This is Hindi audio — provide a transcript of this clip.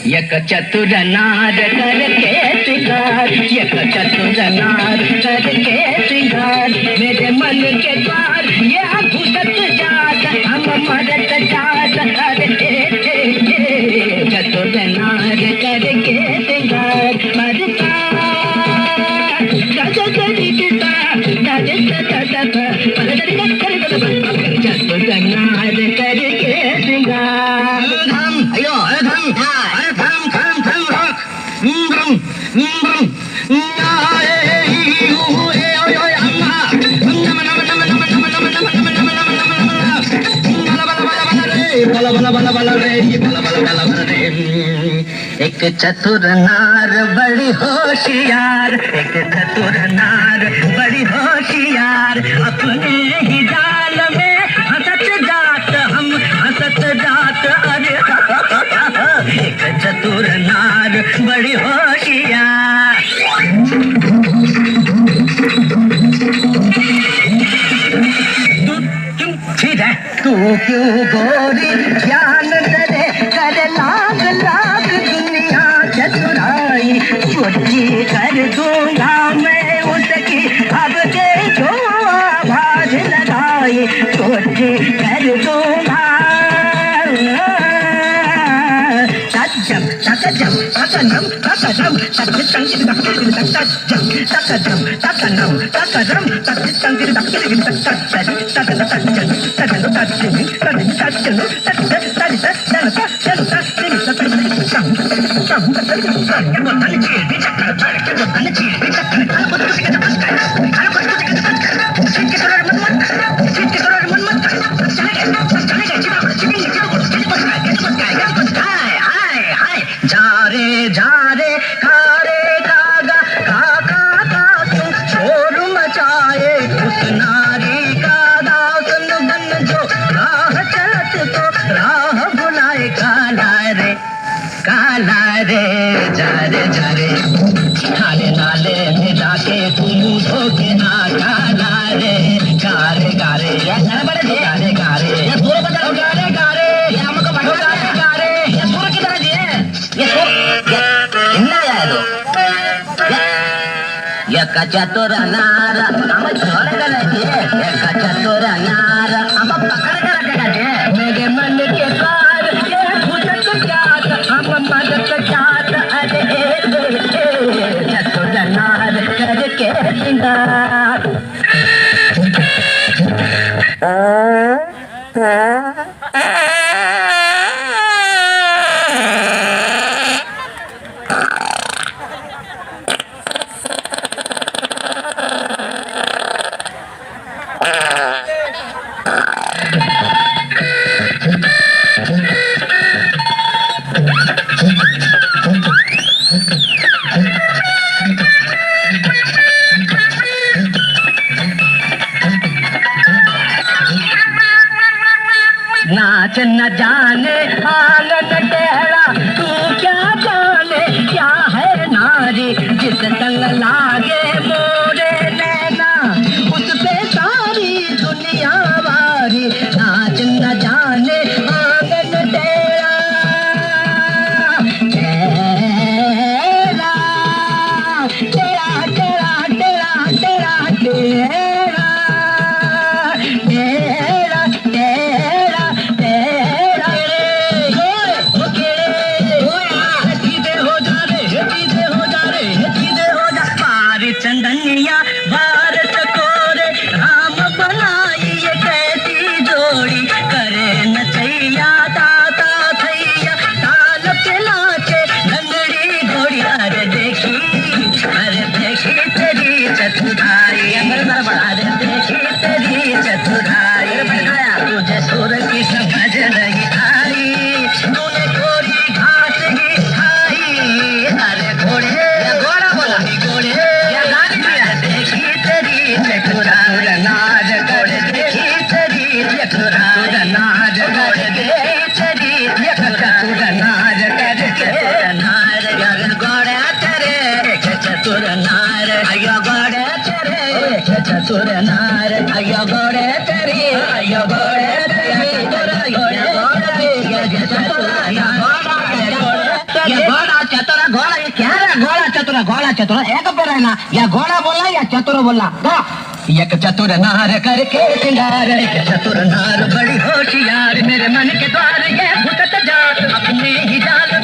यक चतुर नार करके श्रृंगार, यक चतुर नार करके श्रृंगार, मेरे मन के द्वार ये घुसत जात, हम मरत जात, अरे चतुर नार करके श्रृंगार, मरता चतुर नार करके श्रृंगार। एक चतुर नार बड़ी होशियार, एक चतुर नार बड़ी होशियार, अपने ही जाल में हंसत जात, हम हंसत जात, अरे एक चतुर नार बड़ी होशियार। तू क्यों गोरी ज्ञान करे, कर लाख लाख दुनिया चतुराई, चोटी कर दूंगा मैं उसकी, अब के जो आवाज लगाई, चोटी कर दूंगा। सजम सकजम सकनम सकजम सकजम सकजम सकनम सकजम जा रे कारे कागा काका का तुम शोर मचाए, उस नारी का दासन बन जो राह चलत को राह बुलाए, काला रे जा रे खाने नाले में जाके तुम धोके ना, काला रे गारे गारे बड़े गारे गारे पूरे बता गारे गारे हमको बढ़ो गारे गारे, ये सुर की तरह दिए, ये सुर यक चतुर नार हम छोड़ कर रखे, यक चतुर नार हम पकड़ कर रखे, मेरे मन के द्वार ये घुसत जात, हम मदद जात, अरे चतुर नार करके श्रृंगार। नाच न जाने आंगन टेढ़ा, तू क्या जाने क्या है नारी, जिस संग लागे मोरे नैना, उस पे सारी दुनिया वारी। नाच न जाने आंगन टेढ़ा, टेढ़ा टेढ़ा टेढ़ा टेढ़ा टेढ़ा चंदनिया भारत कोरे, राम बनाई ये कैसी जोड़ी, करे नचैया ताता थैया, ताल पे नाचे लंगड़ी घोड़ी, अरे देखी तेरी चतुराई, अरे देखी तेरी चतुराई, तुझे सुर की समझ नहीं आई, तूने गोरी घास ही खाई, अरे घोड़े घोड़ा बोला घोड़े नाज गोड़ देखी तेरी चतुर नाज गोड़ देखी तेरी चतुर नाज करके नार गोड़ा तेरे चतुर नार, अयो गोड़ा तेरे चतुर नार, अयो ये घोड़ा चतुर घोड़ा ये क्या है घोड़ा चतुर एक पे रहना या घोड़ा बोलना या चतुर बोलना एक चतुर नार करके सिंगार एक चतुर नार बड़ी होशियार मेरे मन के द्वार ये भुगत जात अपने ही जाल